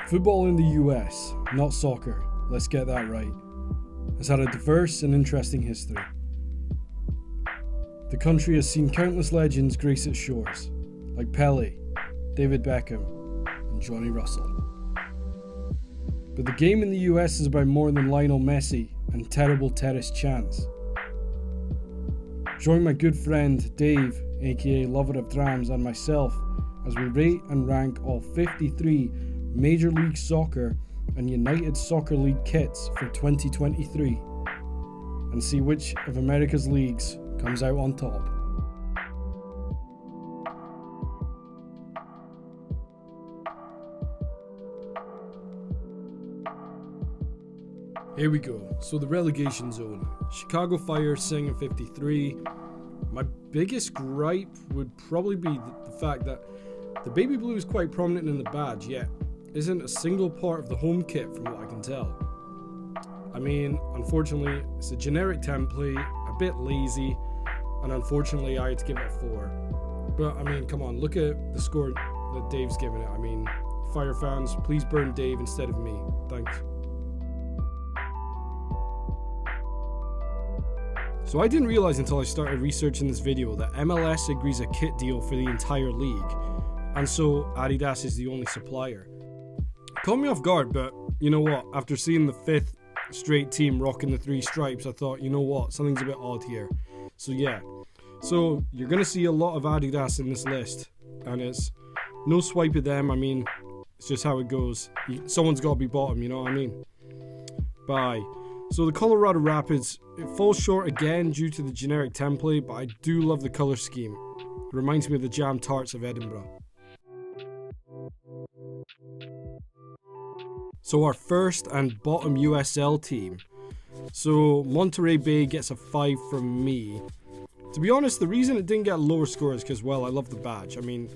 Football in the US, not soccer, let's get that right, has had a diverse and interesting history. The country has seen countless legends grace its shores, like Pele, David Beckham, and Johnny Russell. But the game in the US is about more than Lionel Messi and terrible terrace chants. Join my good friend Dave, aka Lover of Drams, and myself as we rate and rank all 53 Major League Soccer and United Soccer League kits for 2023 and see which of America's leagues comes out on top. Here we go. So the relegation zone. Chicago Fire sitting in 53. My biggest gripe would probably be the fact that the baby blue is quite prominent in the badge, yet isn't a single part of the home kit from what I can tell. I mean, unfortunately, it's a generic template, a bit lazy, and unfortunately I had to give it a 4. But I mean, come on, look at the score that Dave's given it. I mean, Fire fans, please burn Dave instead of me. Thanks. So I didn't realize until I started researching this video that MLS agrees a kit deal for the entire league, and so Adidas is the only supplier. Caught me off guard, but you know what, after seeing the 5th straight team rocking the 3 stripes, I thought, you know what, something's a bit odd here. So yeah, so you're going to see a lot of Adidas in this list, and it's no swipe at them. I mean, it's just how it goes. Someone's got to be bottom, you know what I mean? Bye. So the Colorado Rapids, it falls short again due to the generic template, but I do love the colour scheme. It reminds me of the Jam Tarts of Edinburgh. So our first and bottom USL team. So Monterey Bay gets a 5 from me. To be honest, the reason it didn't get lower score is because, well, I love the badge. I mean,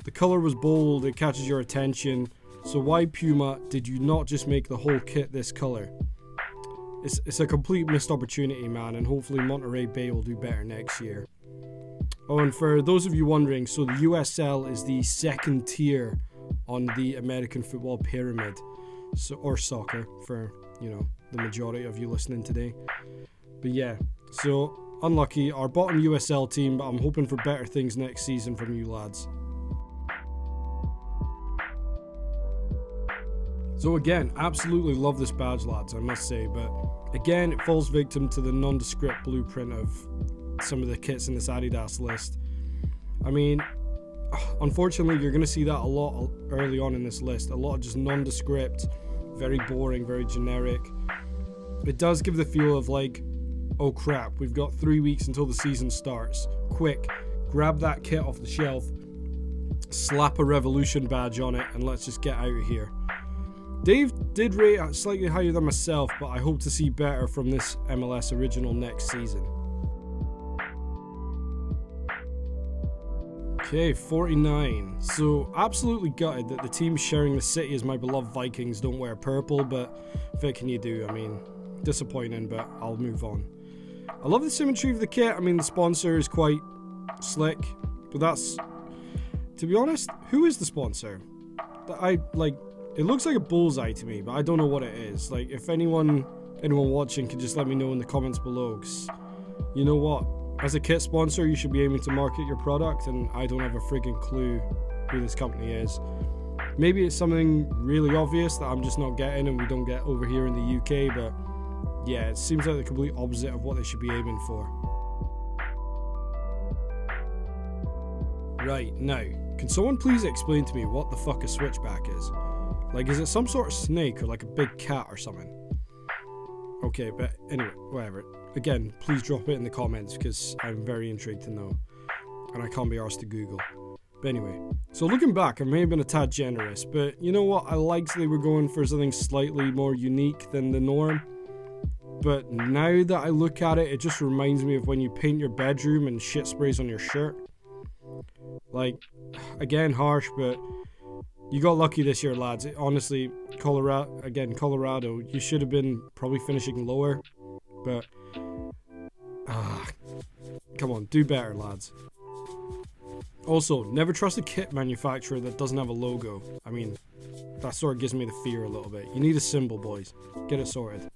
the colour was bold, it catches your attention. So why, Puma, did you not just make the whole kit this colour? It's a complete missed opportunity, man, and hopefully Monterey Bay will do better next year. Oh, and for those of you wondering, so the USL is the second tier on the American football pyramid. So, or soccer for, you know, the majority of you listening today. But yeah, so unlucky, our bottom USL team, but I'm hoping for better things next season from you lads. So again, absolutely love this badge, lads, I must say, but again, it falls victim to the nondescript blueprint of some of the kits in this Adidas list. I mean, unfortunately, you're going to see that a lot early on in this list. A lot of just nondescript, very boring, very generic. It does give the feel of like, oh crap, we've got 3 weeks until the season starts. Quick, grab that kit off the shelf, slap a Revolution badge on it, and let's just get out of here. Dave did rate it slightly higher than myself, but I hope to see better from this MLS original next season. Okay, 49. So, absolutely gutted that the team sharing the city as my beloved Vikings don't wear purple, but what can you do? I mean, disappointing, but I'll move on. I love the symmetry of the kit. I mean, the sponsor is quite slick, but that's, to be honest, who is the sponsor? It looks like a bullseye to me, but I don't know what it is. Like, if anyone watching could just let me know in the comments below, 'cause you know what? As a kit sponsor, you should be aiming to market your product, and I don't have a friggin' clue who this company is. Maybe it's something really obvious that I'm just not getting and we don't get over here in the UK, but yeah, it seems like the complete opposite of what they should be aiming for. Right, now, can someone please explain to me what the fuck a switchback is? Like, is it some sort of snake or like a big cat or something? Okay, but anyway, whatever. Again, please drop it in the comments because I'm very intrigued to know. And I can't be arsed to Google. But anyway, so looking back, I may have been a tad generous, but you know what? I liked they were going for something slightly more unique than the norm. But now that I look at it, it just reminds me of when you paint your bedroom and shit sprays on your shirt. Like, again, harsh, but you got lucky this year, lads. Honestly, Colorado, you should have been probably finishing lower, but come on, do better, lads. Also, never trust a kit manufacturer that doesn't have a logo. I mean, that sort of gives me the fear a little bit. You need a symbol, boys. Get it sorted.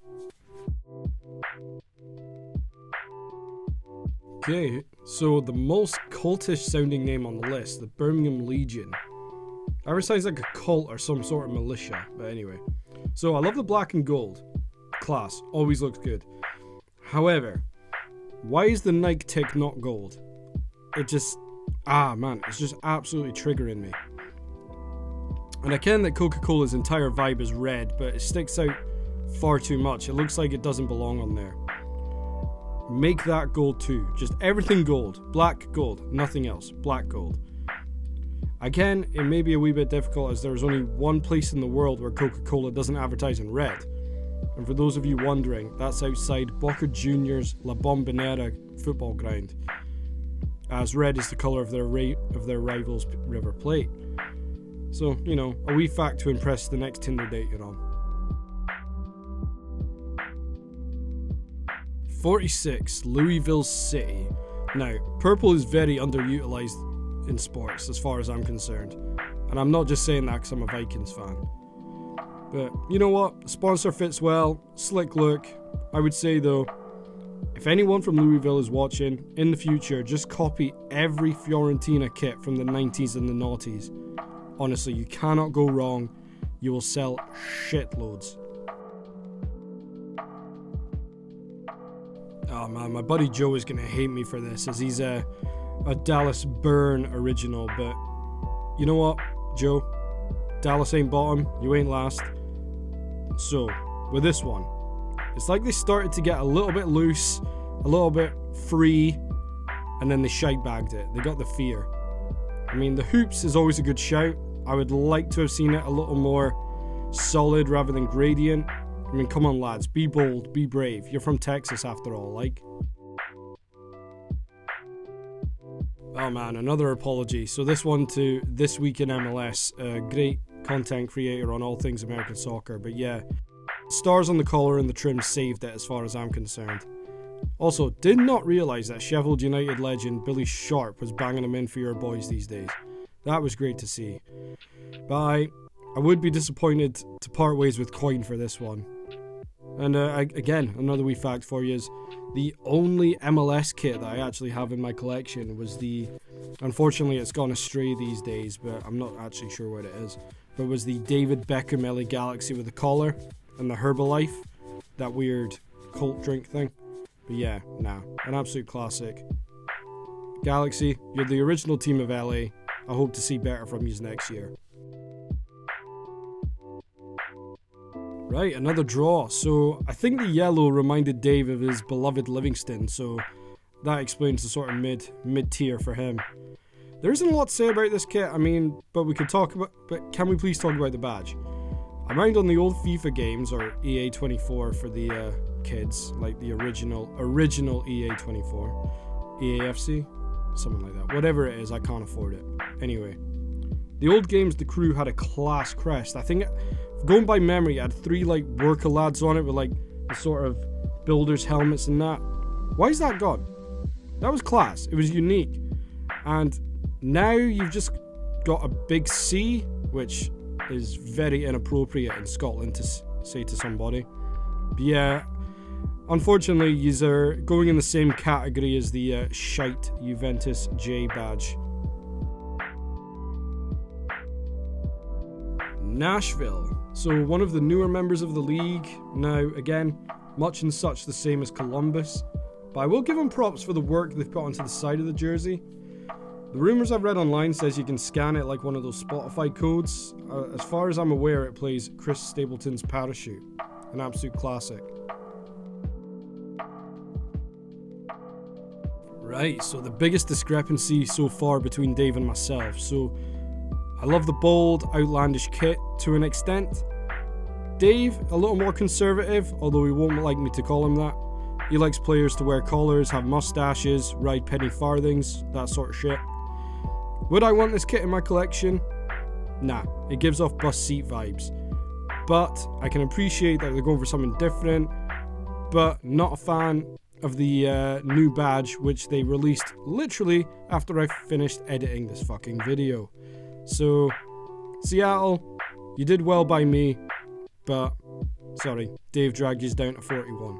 Okay, so the most cultish sounding name on the list, the Birmingham Legion. Either sounds like a cult or some sort of militia, but anyway. So I love the black and gold. Class, always looks good. However, why is the Nike tick not gold? It just, it's just absolutely triggering me. And I ken that Coca-Cola's entire vibe is red, but it sticks out far too much. It looks like it doesn't belong on there. Make that gold too. Just everything gold. Black, gold. Nothing else. Black, gold. Again, it may be a wee bit difficult as there's only one place in the world where Coca-Cola doesn't advertise in red. And for those of you wondering, that's outside Boca Juniors La Bombonera football ground, as red is the colour of their rivals River Plate. So, you know, a wee fact to impress the next Tinder date you're on. 46, Louisville City. Now, purple is very underutilised in sports as far as I'm concerned. And I'm not just saying that because I'm a Vikings fan. But, you know what? The sponsor fits well, slick look. I would say though, if anyone from Louisville is watching, in the future, just copy every Fiorentina kit from the 90s and the noughties. Honestly, you cannot go wrong. You will sell shitloads. Oh man, my buddy Joe is going to hate me for this as he's a Dallas Burn original, but you know what, Joe? Dallas ain't bottom, you ain't last. So, with this one, it's like they started to get a little bit loose, a little bit free, and then they shite bagged it. They got the fear. I mean, the hoops is always a good shout. I would like to have seen it a little more solid rather than gradient. I mean, come on lads, be bold, be brave. You're from Texas after all, like. Oh man, another apology. So this one to This Week in MLS, a great content creator on all things American soccer. But yeah, stars on the collar and the trim saved it as far as I'm concerned. Also, did not realise that Sheffield United legend Billy Sharp was banging them in for your boys these days. That was great to see. But I would be disappointed to part ways with Coin for this one. And again, another wee fact for you is the only MLS kit that I actually have in my collection was unfortunately it's gone astray these days, but I'm not actually sure what it is, but it was the David Beckham LA Galaxy with the collar and the Herbalife, that weird cult drink thing. But yeah, an absolute classic. Galaxy, you're the original team of LA. I hope to see better from you next year. Right, another draw. So I think the yellow reminded Dave of his beloved Livingston, so that explains the sort of mid-tier for him. There isn't a lot to say about this kit, I mean, but can we please talk about the badge? I mind on the old FIFA games, or EA24 for the kids, like the original EA24, EAFC, something like that. Whatever it is, I can't afford it. Anyway, the old games, the crew had a class crest. I think, going by memory, it had 3 like worker lads on it with like the sort of builders helmets and that. Why is that gone? That was class. It was unique. And now you've just got a big C, which is very inappropriate in Scotland to say to somebody. But yeah, unfortunately, yous are going in the same category as the shite Juventus J badge. Nashville. So one of the newer members of the league. Now, again, much and such the same as Columbus. But I will give them props for the work they've put onto the side of the jersey. The rumours I've read online says you can scan it like one of those Spotify codes. As far as I'm aware, it plays Chris Stapleton's Parachute. An absolute classic. Right, so the biggest discrepancy so far between Dave and myself. So I love the bold, outlandish kit to an extent. Dave, a little more conservative, although he won't like me to call him that. He likes players to wear collars, have mustaches, ride penny farthings, that sort of shit. Would I want this kit in my collection? Nah, it gives off bus seat vibes. But I can appreciate that they're going for something different, but not a fan of the new badge, which they released literally after I finished editing this fucking video. So, Seattle, You did well by me, but sorry, Dave dragged you down to 41.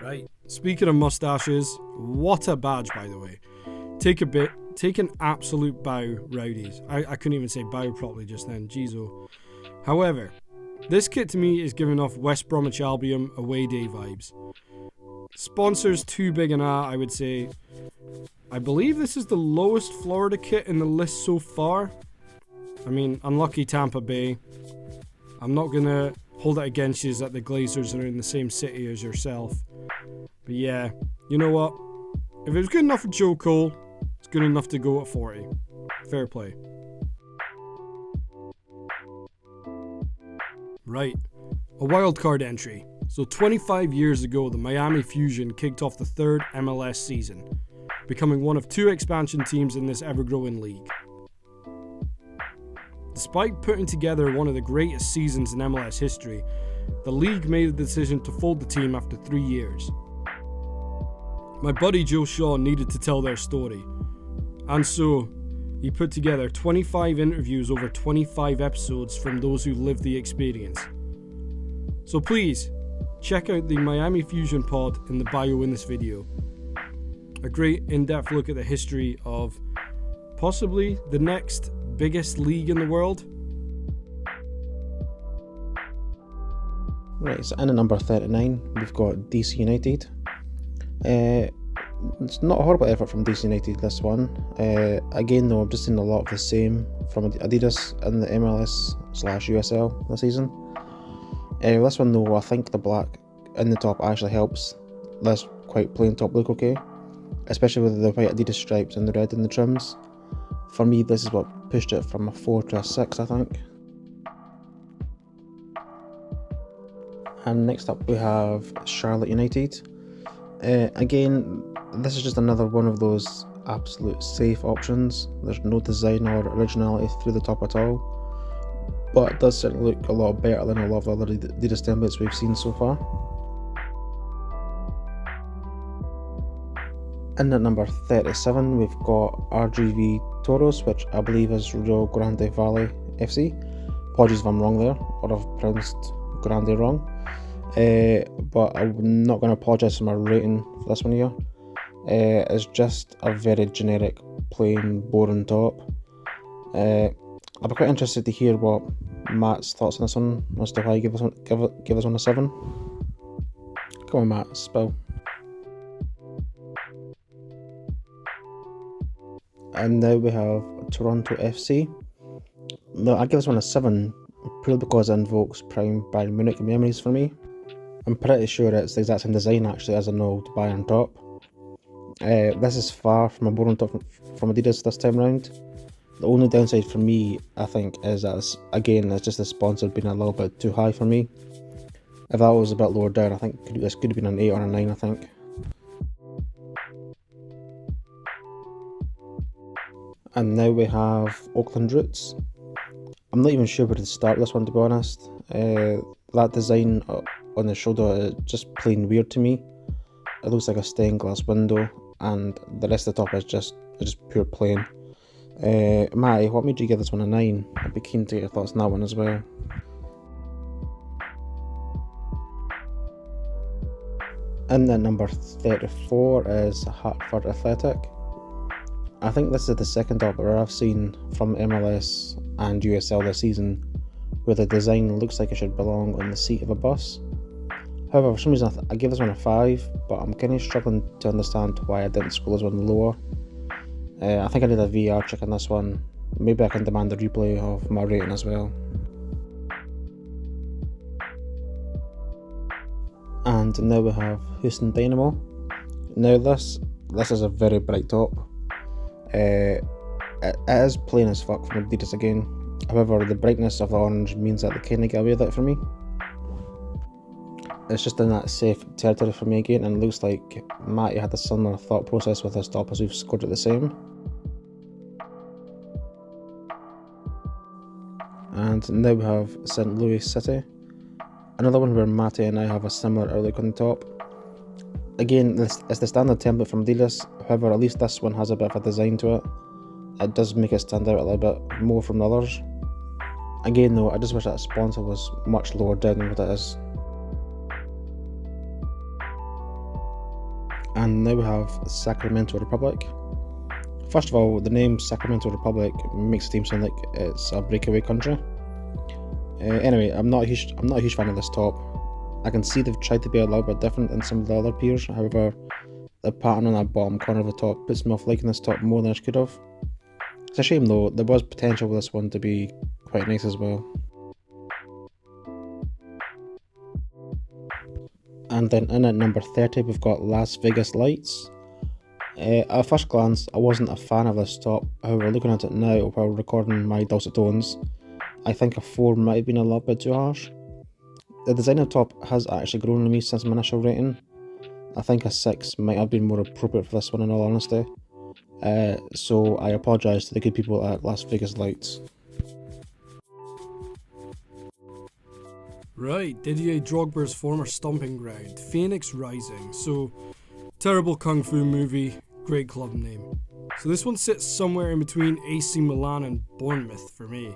Right, speaking of mustaches, what a badge, by the way. Take an absolute bow, Rowdies. I couldn't even say bow properly just then, jeez-o. However, this kit to me is giving off West Bromwich Albion away day vibes. Sponsors too big an I would say. I believe this is the lowest Florida kit in the list so far. I mean, unlucky Tampa Bay. I'm not going to hold it against you that the Glazers are in the same city as yourself. But yeah, you know what? If it was good enough for Joe Cole, it's good enough to go at 40. Fair play. Right, a wildcard entry. So 25 years ago, the Miami Fusion kicked off the third MLS season, becoming one of 2 expansion teams in this ever-growing league. Despite putting together one of the greatest seasons in MLS history, the league made the decision to fold the team after 3 years. My buddy Joe Shaw needed to tell their story, and so he put together 25 interviews over 25 episodes from those who lived the experience. So please, check out the Miami Fusion pod in the bio in this video. A great in-depth look at the history of possibly the next biggest league in the world. Right, so in at number 39, we've got DC United. It's not a horrible effort from DC United, this one. Again though, I've just seen a lot of the same from Adidas in the MLS/USL this season. This one though, I think the black in the top actually helps this quite plain top look okay, especially with the white Adidas stripes and the red in the trims. For me, this is what pushed it from a 4 to a 6, I think. And next up we have Charlotte United. Again, this is just another one of those absolute safe options. There's no design or originality through the top at all, but it does certainly look a lot better than a lot of other Adidas templates we've seen so far. In at number 37, we've got RGV Toros, which I believe is Rio Grande Valley FC. Apologies if I'm wrong there, or I've pronounced Grande wrong. But I'm not going to apologise for my rating for this one here. It's just a very generic, plain, boring top. I'll be quite interested to hear what Matt's thoughts on this one, as to why you give this one a 7. Come on, Matt, spill. And now we have Toronto FC. No, I give this one a 7, purely because it invokes prime Bayern Munich memories for me. I'm pretty sure it's the exact same design actually as an old Bayern top. This is far from a boring top from Adidas this time round. The only downside for me, I think, is that it's just the sponsor being a little bit too high for me. If that was a bit lower down, I think this could have been an 8 or a 9, I think. And now we have Oakland Roots. I'm not even sure where to start this one, to be honest. That design on the shoulder is just plain weird to me. It looks like a stained glass window, and the rest of the top is just pure plain. Matty, what made you give this one a 9? I'd be keen to get your thoughts on that one as well. And then number 34 is Hartford Athletic. I think this is the second top where I've seen from MLS and USL this season where the design looks like it should belong on the seat of a bus. However, for some reason I give this one a 5, but I'm kind of struggling to understand why I didn't score this one lower. I think I need a VR check on this one. Maybe I can demand a replay of my rating as well. And now we have Houston Dynamo. Now this is a very bright top. It is plain as fuck from Adidas again. However, the brightness of the orange means that they kind of get away with it for me. It's just in that safe territory for me again, and it looks like Matty had a similar thought process with his top as we've scored it the same. And now we have St. Louis City. Another one where Matty and I have a similar outlook on the top. Again, this is the standard template from Adidas, however at least this one has a bit of a design to it. it does make it stand out a little bit more from the others. Again though, I just wish that sponsor was much lower down than what it is. And now we have Sacramento Republic. First of all, the name Sacramento Republic makes the team sound like it's a breakaway country. Anyway, I'm not a huge fan of this top. I can see they've tried to be a little bit different than some of the other peers. However, the pattern on that bottom corner of the top puts me off liking this top more than I could have. It's a shame though, there was potential for this one to be quite nice as well. And then in at number 30 we've got Las Vegas Lights. At first glance I wasn't a fan of this top, however looking at it now while recording my dulcet tones, I think a 4 might have been a little bit too harsh. The design of the top has actually grown on me since my initial rating. I think a 6 might have been more appropriate for this one in all honesty. So I apologise to the good people at Las Vegas Lights. Right, Didier Drogba's former stomping ground, Phoenix Rising. So, terrible kung fu movie, great club name. So this one sits somewhere in between AC Milan and Bournemouth for me.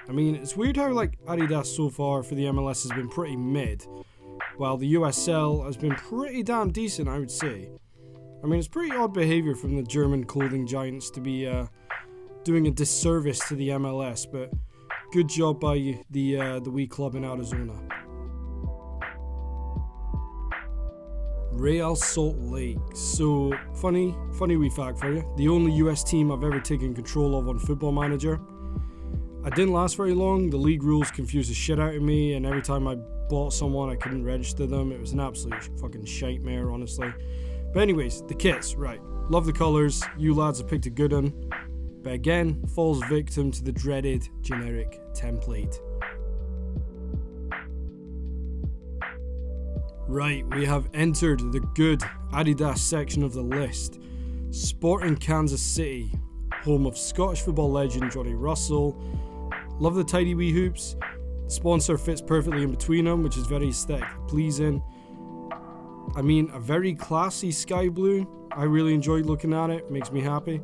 I mean, it's weird how Adidas so far for the MLS has been pretty mid, while the USL has been pretty damn decent, I would say. I mean, it's pretty odd behaviour from the German clothing giants to be doing a disservice to the MLS, but good job by the wee club in Arizona. Real Salt Lake. So, funny wee fact for you. The only US team I've ever taken control of on Football Manager. I didn't last very long. The league rules confused the shit out of me, and every time I bought someone I couldn't register them. It was an absolute fucking shite-mare, honestly. But anyways, the kits, right. Love the colours. You lads have picked a good one. But again, falls victim to the dreaded generic template. Right, we have entered the good Adidas section of the list. Sporting Kansas City, home of Scottish football legend Johnny Russell. Love the tidy wee hoops. The sponsor fits perfectly in between them, which is very aesthetically pleasing. I mean, a very classy sky blue. I really enjoyed looking at it, makes me happy.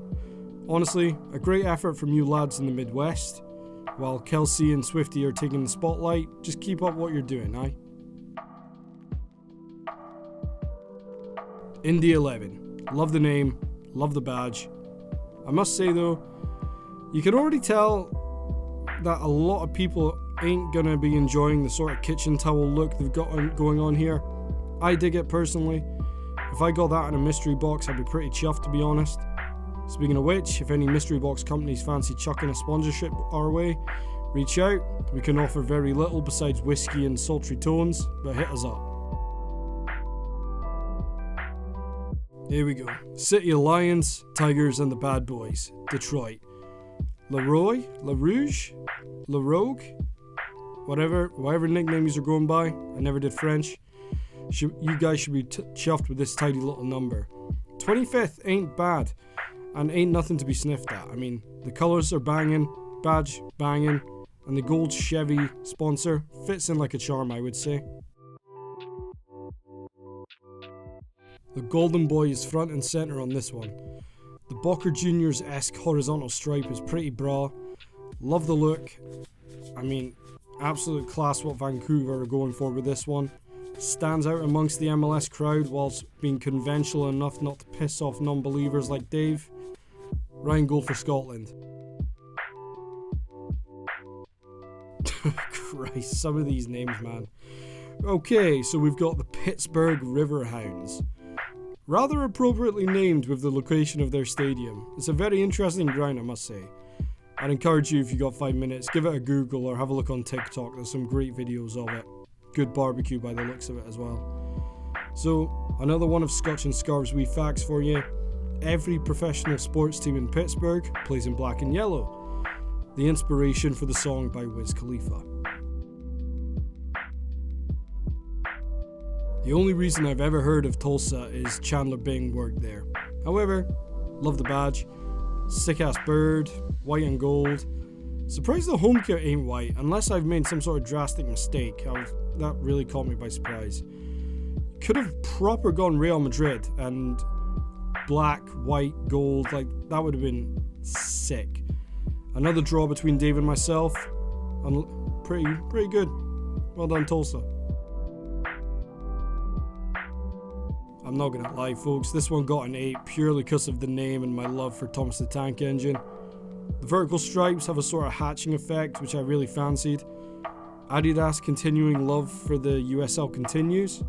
Honestly, a great effort from you lads in the Midwest. While Kelsey and Swifty are taking the spotlight, just keep up what you're doing, aye? Indy 11. Love the name, love the badge. I must say though, you can already tell that a lot of people ain't gonna be enjoying the sort of kitchen towel look they've got going on here. I dig it personally. If I got that in a mystery box, I'd be pretty chuffed, to be honest. Speaking of which, if any mystery box companies fancy chucking a sponsorship our way, reach out. We can offer very little besides whiskey and sultry tones, but hit us up. Here we go. City of Lions, Tigers and the Bad Boys, Detroit. Leroy, LaRouge, LaRogue, whatever nicknames are going by. I never did French. You guys should be chuffed with this tidy little number. 25th ain't bad. And ain't nothing to be sniffed at. I mean, the colours are banging, badge banging, and the gold Chevy sponsor fits in like a charm, I would say. The Golden Boy is front and centre on this one. The Boca Juniors-esque horizontal stripe is pretty bra. Love the look. I mean, absolute class what Vancouver are going for with this one. Stands out amongst the MLS crowd whilst being conventional enough not to piss off non-believers like Dave. Ryan goal for Scotland. Christ, some of these names, man. Okay, so we've got the Pittsburgh Riverhounds. Rather appropriately named with the location of their stadium. It's a very interesting ground, I must say. I'd encourage you, if you got 5 minutes, give it a Google or have a look on TikTok. There's some great videos of it. Good barbecue by the looks of it as well. So, another one of Scotch and Scarves wee facts for you. Every professional sports team in Pittsburgh plays in black and yellow. The inspiration for the song by Wiz Khalifa. The only reason I've ever heard of Tulsa is Chandler Bing worked there. However, love the badge. Sick ass bird, white and gold. Surprised the home kit ain't white, unless I've made some sort of drastic mistake. That really caught me by surprise. Could have proper gone Real Madrid and black, white, gold, like that would have been Sick. Another draw between Dave and myself. Pretty good. Well done, Tulsa. I'm not gonna lie, folks, this one got an 8 purely because of the name and my love for Thomas the Tank Engine. The vertical stripes have a sort of hatching effect, which I really fancied. Adidas continuing love for the USL continues.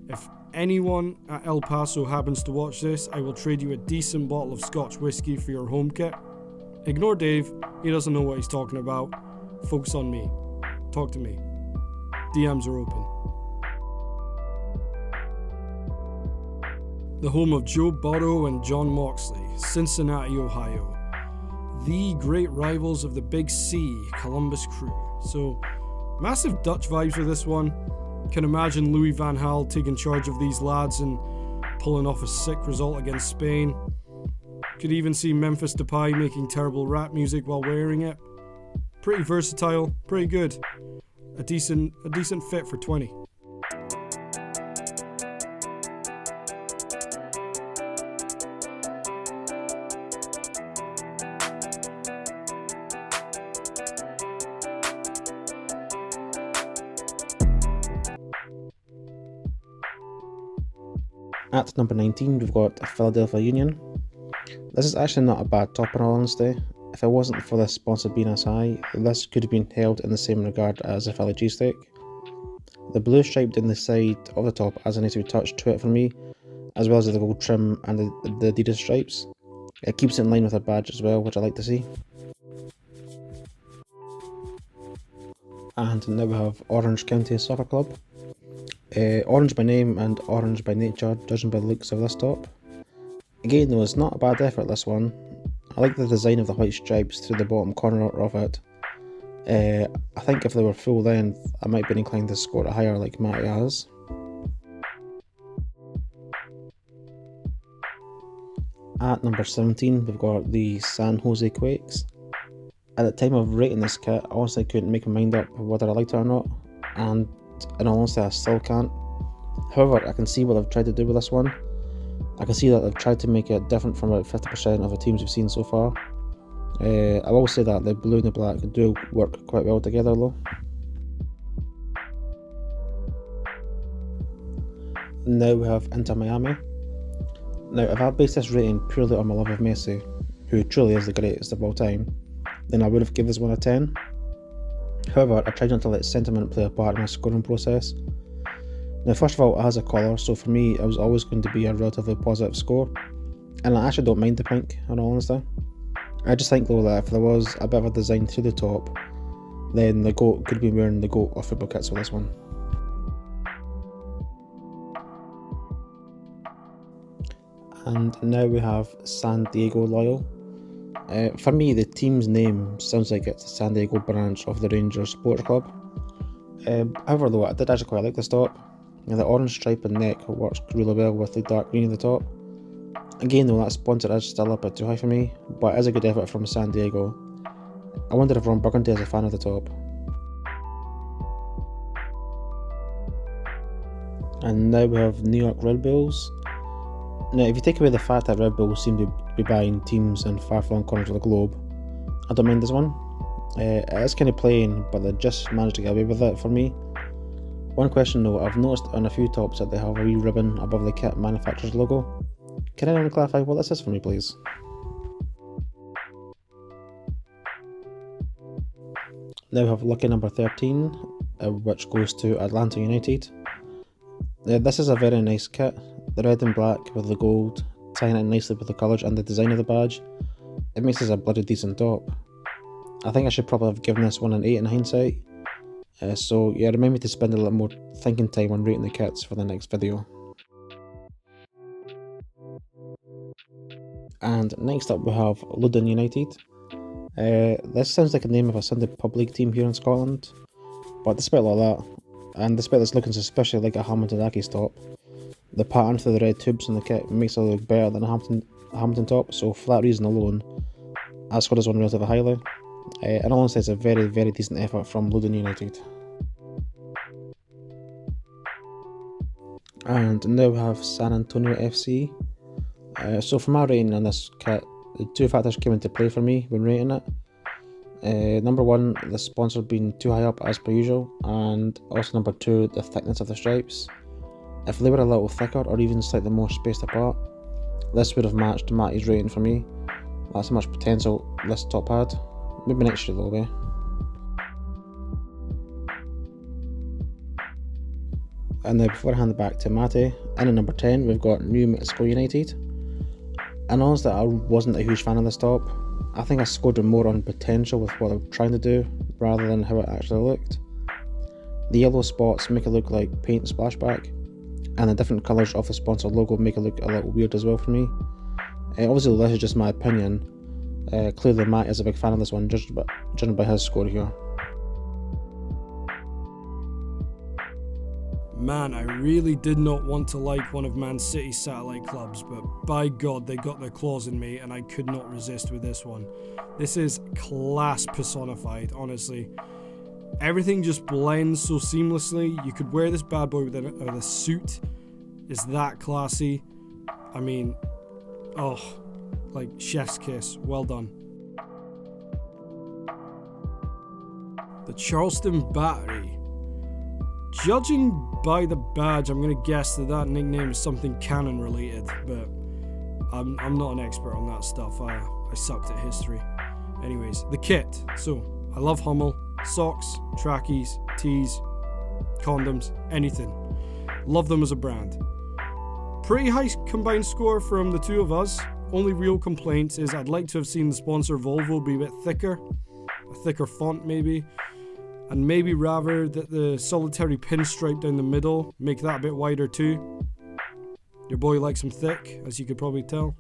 If anyone at El Paso happens to watch this, I will trade you a decent bottle of Scotch whiskey for your home kit. Ignore Dave, he doesn't know what he's talking about. Focus on me. Talk to me. DMs are open. The home of Joe Burrow and John Moxley, Cincinnati, Ohio. The great rivals of the Big C, Columbus Crew. So, massive Dutch vibes for this one. Can imagine Louis van Gaal taking charge of these lads and pulling off a sick result against Spain. Could even see Memphis Depay making terrible rap music while wearing it. Pretty versatile, pretty good. A decent fit for 20. At number 19, we've got Philadelphia Union. This is actually not a bad top in all honesty. If it wasn't for this sponsor being as high, this could have been held in the same regard as a Philly cheesesteak. The blue stripe down the side of the top has a nice touch to it for me, as well as the gold trim and the Adidas stripes. It keeps it in line with a badge as well, which I like to see. And now we have Orange County Soccer Club. Orange by name and orange by nature, judging by the looks of this top. Again though, it's not a bad effort, this one. I like the design of the white stripes through the bottom corner of it. I think if they were full length, I might be inclined to score it higher like Matty has. At number 17, we've got the San Jose Quakes. At the time of rating this kit, I honestly couldn't make my mind up whether I liked it or not, and in all honesty I still can't. However, I can see what they've tried to do with this one. I can see that they've tried to make it different from about 50% of the teams we've seen so far. I will say that the blue and the black do work quite well together though. Now we have Inter Miami. Now if I base this rating purely on my love of Messi, who truly is the greatest of all time, then I would have given this one a 10. However, I tried not to let sentiment play a part in my scoring process. Now first of all, it has a colour, so for me it was always going to be a relatively positive score, and I actually don't mind the pink in all honesty. I just think though that if there was a bit of a design through the top, then the GOAT could be wearing the GOAT of football kits with this one. And now we have San Diego Loyal. For me, the team's name sounds like it's a San Diego branch of the Rangers Sports Club. However though, I did actually quite like this top. The orange stripe and neck works really well with the dark green at the top. Again though, that sponsor is still a bit too high for me, but it is a good effort from San Diego. I wonder if Ron Burgundy is a fan of the top. And now we have New York Red Bulls. Now if you take away the fact that Red Bulls seem to be buying teams in far-flung corners of the globe, I don't mind this one. It is kind of plain, but they just managed to get away with it for me. One question though, I've noticed on a few tops that they have a wee ribbon above the kit manufacturer's logo. Can anyone clarify what this is for me please? Now we have lucky number 13, which goes to Atlanta United. This is a very nice kit. The red and black with the gold, tying it nicely with the colours and the design of the badge. It makes this a bloody decent top. I think I should probably have given this one an 8 in hindsight. So yeah, remind me to spend a little more thinking time on rating the kits for the next video. And next up we have Ludden United. This sounds like a name of a Sunday pub league team here in Scotland, but despite all that, and despite this looking suspiciously like a Hamilton Accies top, the pattern for the red tubes on the kit makes it look better than a Hamilton top, so for that reason alone, I scored this one relatively highly. And honestly, it's a very, very decent effort from Ludden United. And now we have San Antonio FC. So for my rating on this kit, two factors came into play for me when rating it. Number one, the sponsor being too high up as per usual, and also number two, the thickness of the stripes. If they were a little thicker or even slightly more spaced apart, this would have matched Matty's rating for me. That's how much potential this top had. Maybe next year though, way. And now before I hand it back to Matty, in at number 10 we've got New Mexico United. I noticed that I wasn't a huge fan of this top. I think I scored more on potential with what they're trying to do rather than how it actually looked. The yellow spots make it look like paint splashback, and the different colours of the sponsor logo make it look a little weird as well for me. Obviously this is just my opinion. Clearly Matt is a big fan of this one, judging by his score here. Man, I really did not want to like one of Man City's satellite clubs, but by God, they got their claws in me and I could not resist with this one. This is class personified, honestly. Everything just blends so seamlessly. You could wear this bad boy with a suit. It's that classy. I mean, oh, like chef's kiss. Well done. The Charleston Battery. Judging by the badge, I'm going to guess that nickname is something Cannon related, but I'm not an expert on that stuff. I sucked at history. Anyways, the kit. So, I love Hummel. Socks, trackies, tees, condoms, anything. Love them as a brand. Pretty high combined score from the two of us. Only real complaint is I'd like to have seen the sponsor Volvo be a bit thicker. A thicker font maybe. And maybe rather that the solitary pinstripe down the middle, make that a bit wider too. Your boy likes them thick, as you could probably tell.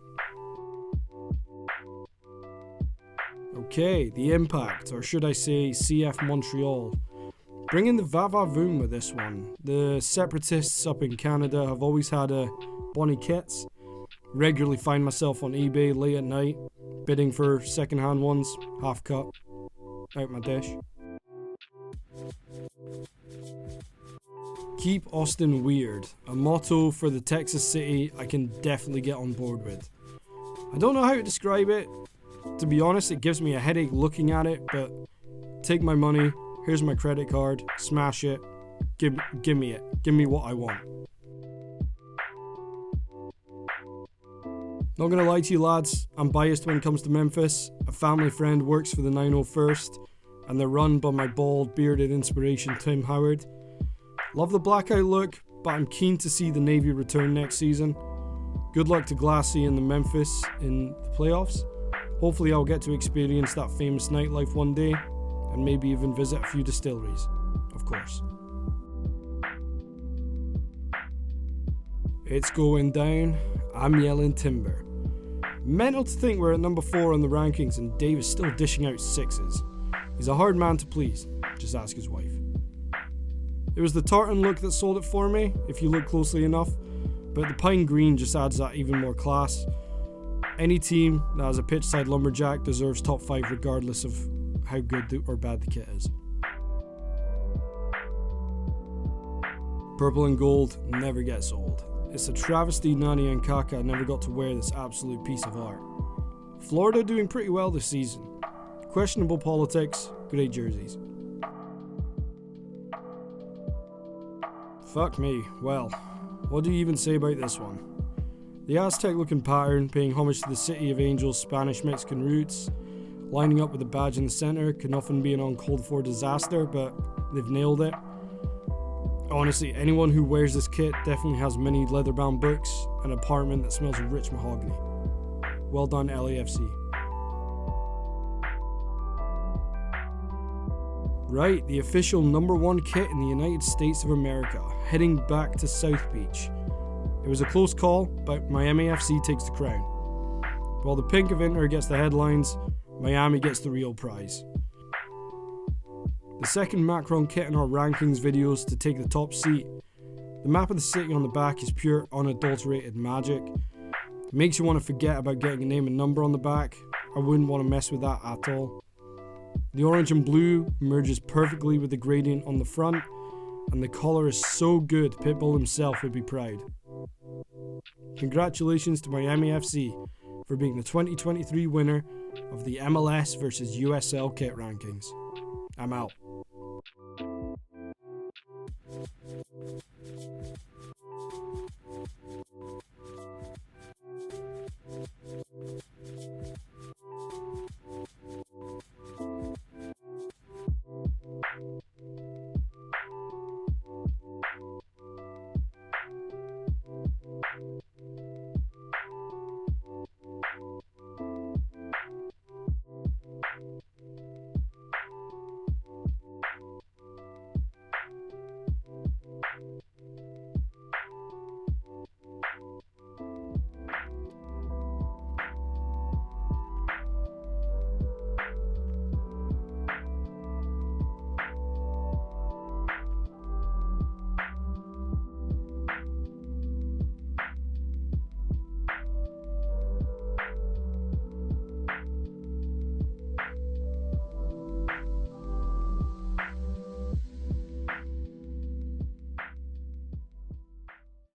Okay, the Impact, or should I say CF Montreal. Bringing the va-va-voom with this one. The separatists up in Canada have always had bonny kits. Regularly find myself on eBay late at night, bidding for second-hand ones, half cut, out my dish. Keep Austin weird, a motto for the Texas city I can definitely get on board with. I don't know how to describe it. To be honest, it gives me a headache looking at it, but take my money, here's my credit card, smash it, give me it, give me what I want. Not gonna lie to you lads, I'm biased when it comes to Memphis. A family friend works for the 901st, and they're run by my bald, bearded inspiration Tim Howard. Love the blackout look, but I'm keen to see the Navy return next season. Good luck to Glassy and the Memphis in the playoffs. Hopefully I'll get to experience that famous nightlife one day, and maybe even visit a few distilleries, of course. It's going down, I'm yelling timber. Mental to think we're at number 4 on the rankings and Dave is still dishing out 6s. He's a hard man to please, just ask his wife. It was the tartan look that sold it for me, if you look closely enough, but the pine green just adds that even more class. Any team that has a pitch-side lumberjack deserves top 5 regardless of how good or bad the kit is. Purple and gold never gets old. It's a travesty Nani and Kaka never got to wear this absolute piece of art. Florida doing pretty well this season. Questionable politics, great jerseys. Fuck me, well, what do you even say about this one? The Aztec looking pattern, paying homage to the City of Angels' Spanish-Mexican roots, lining up with the badge in the centre, can often be an uncalled for disaster, but they've nailed it. Honestly, anyone who wears this kit definitely has many leather-bound books, and an apartment that smells of rich mahogany. Well done, LAFC. Right, the official number 1 kit in the United States of America, heading back to South Beach. It was a close call, but Miami FC takes the crown. While the pink of Inter gets the headlines, Miami gets the real prize. The second Macron kit in our rankings videos to take the top seat. The map of the city on the back is pure unadulterated magic. It makes you want to forget about getting a name and number on the back. I wouldn't want to mess with that at all. The orange and blue merges perfectly with the gradient on the front, and the collar is so good Pitbull himself would be proud. Congratulations to Miami FC for being the 2023 winner of the MLS versus USL kit rankings. I'm out.